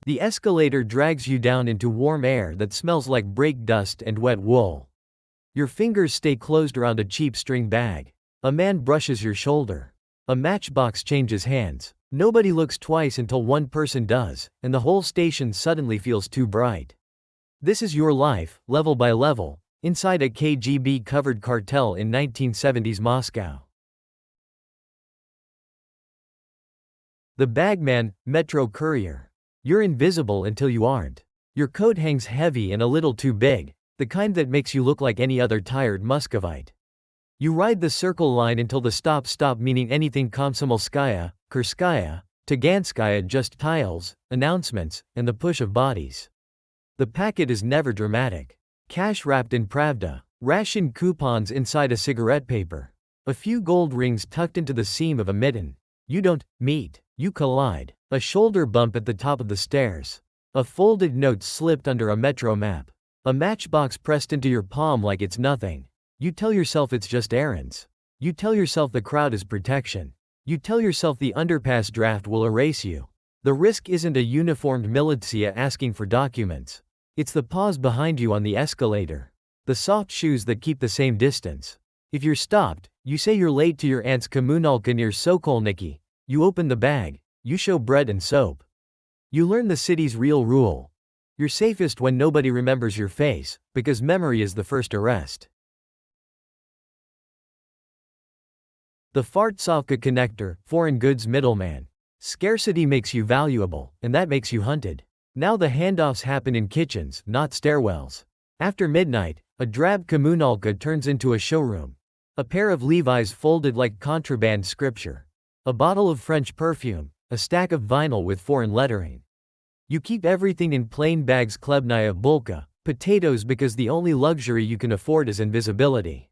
The escalator drags you down into warm air that smells like brake dust and wet wool. Your fingers stay closed around a cheap string bag. A man brushes your shoulder. A matchbox changes hands. Nobody looks twice until one person does, and the whole station suddenly feels too bright. This is your life, level by level, inside a KGB covered cartel in 1970s Moscow. The bagman, Metro Courier. You're invisible until you aren't. Your coat hangs heavy and a little too big, the kind that makes you look like any other tired Muscovite. You ride the circle line until the stop meaning anything Komsomolskaya, Kurskaya, Taganskaya, just tiles, announcements, and the push of bodies. The packet is never dramatic. Cash wrapped in Pravda, ration coupons inside a cigarette paper, a few gold rings tucked into the seam of a mitten. You don't meet, you collide. A shoulder bump at the top of the stairs. A folded note slipped under a metro map. A matchbox pressed into your palm like it's nothing. You tell yourself it's just errands. You tell yourself the crowd is protection. You tell yourself the underpass draft will erase you. The risk isn't a uniformed militia asking for documents. It's the pause behind you on the escalator. The soft shoes that keep the same distance. If you're stopped, you say you're late to your aunt's kommunalka near Sokolniki. You open the bag. You show bread and soap. You learn the city's real rule. You're safest when nobody remembers your face, because memory is the first arrest. The Fartsovka connector, foreign goods middleman. Scarcity makes you valuable, and that makes you hunted. Now the handoffs happen in kitchens, not stairwells. After midnight, a drab kommunalka turns into a showroom. A pair of Levi's folded like contraband scripture. A bottle of French perfume. A stack of vinyl with foreign lettering. You keep everything in plain bags, chlebnaya bulka, potatoes, because the only luxury you can afford is invisibility.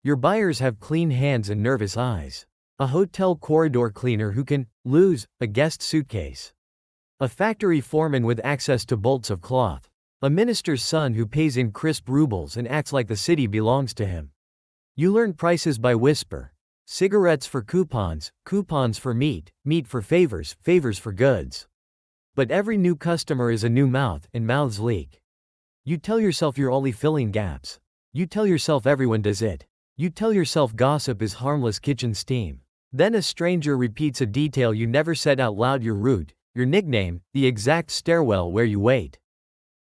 Your buyers have clean hands and nervous eyes. A hotel corridor cleaner who can lose a guest suitcase. A factory foreman with access to bolts of cloth. A minister's son who pays in crisp rubles and acts like the city belongs to him. You learn prices by whisper. Cigarettes for coupons, coupons for meat, meat for favors, favors for goods. But every new customer is a new mouth, and mouths leak. You tell yourself you're only filling gaps. You tell yourself everyone does it. You tell yourself gossip is harmless kitchen steam. Then a stranger repeats a detail you never said out loud: your route, your nickname, the exact stairwell where you wait.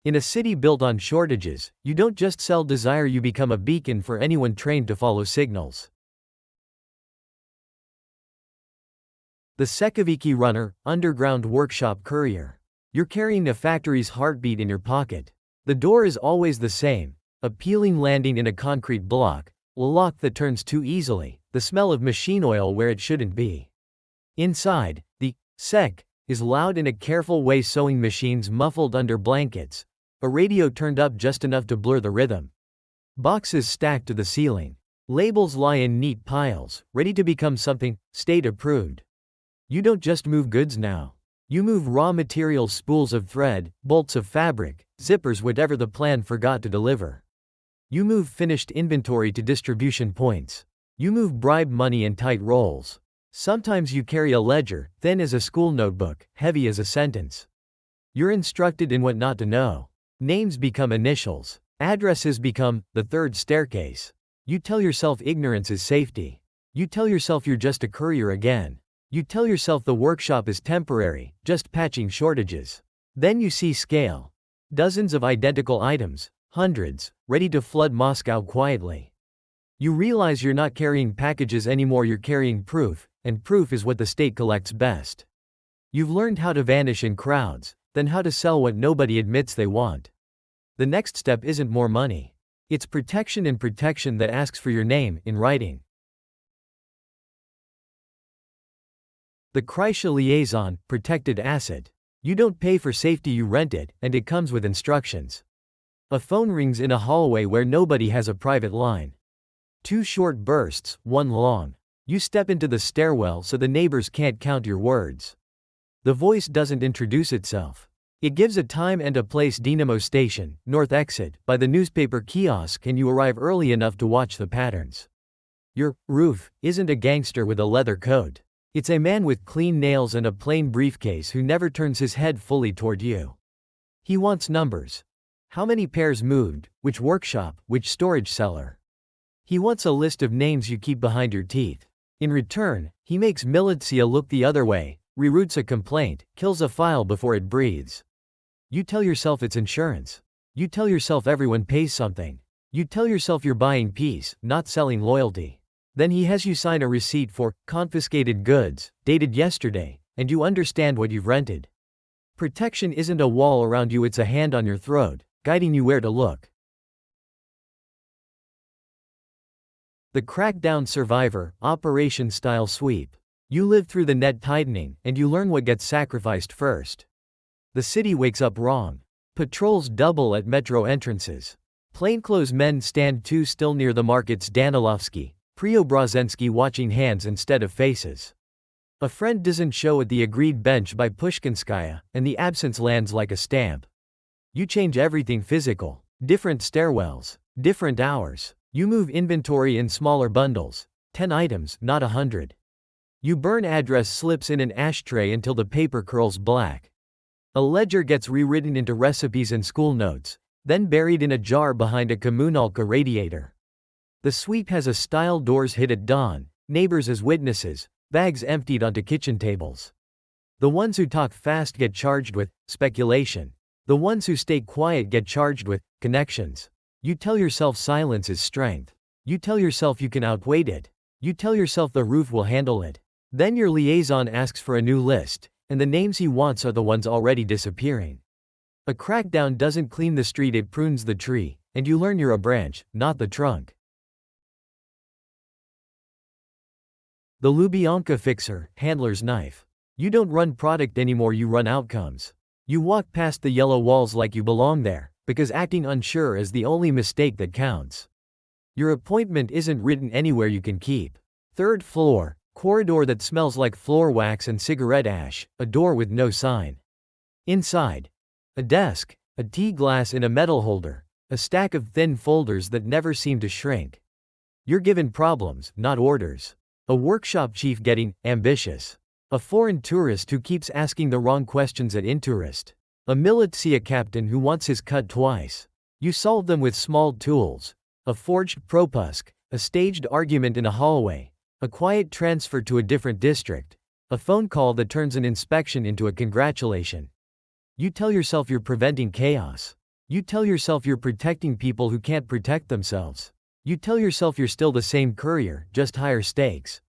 In a city built on shortages, you don't just sell desire, you become a beacon for anyone trained to follow signals. The Sekoviki runner, underground workshop courier. You're carrying a factory's heartbeat in your pocket. The door is always the same, a peeling landing in a concrete block, a lock that turns too easily, the smell of machine oil where it shouldn't be. Inside, the sec is loud in a careful way, sewing machines muffled under blankets, a radio turned up just enough to blur the rhythm. Boxes stacked to the ceiling. Labels lie in neat piles, ready to become something state approved. You don't just move goods now. You move raw materials, spools of thread, bolts of fabric, zippers, whatever the plan forgot to deliver. You move finished inventory to distribution points. You move bribe money in tight rolls. Sometimes you carry a ledger, thin as a school notebook, heavy as a sentence. You're instructed in what not to know. Names become initials. Addresses become the third staircase. You tell yourself ignorance is safety. You tell yourself you're just a courier again. You tell yourself the workshop is temporary, just patching shortages. Then you see scale. Dozens of identical items, hundreds, ready to flood Moscow quietly. You realize you're not carrying packages anymore, you're carrying proof, and proof is what the state collects best. You've learned how to vanish in crowds, then how to sell what nobody admits they want. The next step isn't more money. It's protection, and protection that asks for your name in writing. The Kreisha liaison, protected asset. You don't pay for safety, you rent it, and it comes with instructions. A phone rings in a hallway where nobody has a private line. 2 short bursts, 1 long. You step into the stairwell so the neighbors can't count your words. The voice doesn't introduce itself. It gives a time and a place: Dynamo Station, North Exit, by the newspaper kiosk, and you arrive early enough to watch the patterns. Your roof isn't a gangster with a leather coat. It's a man with clean nails and a plain briefcase who never turns his head fully toward you. He wants numbers. How many pairs moved, which workshop, which storage cellar. He wants a list of names you keep behind your teeth. In return, he makes militia look the other way, reroutes a complaint, kills a file before it breathes. You tell yourself it's insurance. You tell yourself everyone pays something. You tell yourself you're buying peace, not selling loyalty. Then he has you sign a receipt for confiscated goods, dated yesterday, and you understand what you've rented. Protection isn't a wall around you, it's a hand on your throat, guiding you where to look. The crackdown survivor, operation-style sweep. You live through the net tightening, and you learn what gets sacrificed first. The city wakes up wrong. Patrols double at metro entrances. Plainclothes men stand too still near the markets. Danilovsky, Preobrazhensky watching hands instead of faces. A friend doesn't show at the agreed bench by Pushkinskaya, and the absence lands like a stamp. You change everything physical. Different stairwells. Different hours. You move inventory in smaller bundles. 10 items, not 100. You burn address slips in an ashtray until the paper curls black. A ledger gets rewritten into recipes and school notes, then buried in a jar behind a Kommunalka radiator. The sweep has a style: doors hit at dawn, neighbors as witnesses, bags emptied onto kitchen tables. The ones who talk fast get charged with speculation. The ones who stay quiet get charged with connections. You tell yourself silence is strength. You tell yourself you can outweight it. You tell yourself the roof will handle it. Then your liaison asks for a new list, and the names he wants are the ones already disappearing. A crackdown doesn't clean the street, it prunes the tree, and you learn you're a branch, not the trunk. The Lubyanka fixer, handler's knife. You don't run product anymore, you run outcomes. You walk past the yellow walls like you belong there, because acting unsure is the only mistake that counts. Your appointment isn't written anywhere you can keep. 3rd floor, corridor that smells like floor wax and cigarette ash, a door with no sign. Inside, a desk, a tea glass in a metal holder, a stack of thin folders that never seem to shrink. You're given problems, not orders. A workshop chief getting ambitious. A foreign tourist who keeps asking the wrong questions at Intourist. A militia captain who wants his cut twice. You solve them with small tools. A forged propusk, a staged argument in a hallway, a quiet transfer to a different district, a phone call that turns an inspection into a congratulation. You tell yourself you're preventing chaos. You tell yourself you're protecting people who can't protect themselves. You tell yourself you're still the same courier, just higher stakes.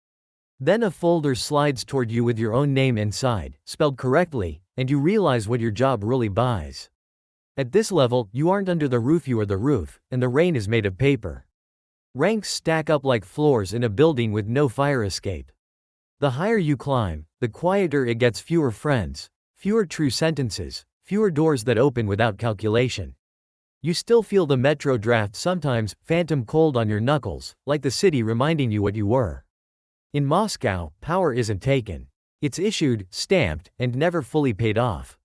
Then a folder slides toward you with your own name inside, spelled correctly, and you realize what your job really buys. At this level, you aren't under the roof, you are the roof, and the rain is made of paper. Ranks stack up like floors in a building with no fire escape. The higher you climb, the quieter it gets, fewer friends, fewer true sentences, fewer doors that open without calculation. You still feel the metro draft sometimes, phantom cold on your knuckles, like the city reminding you what you were. In Moscow, power isn't taken. It's issued, stamped, and never fully paid off.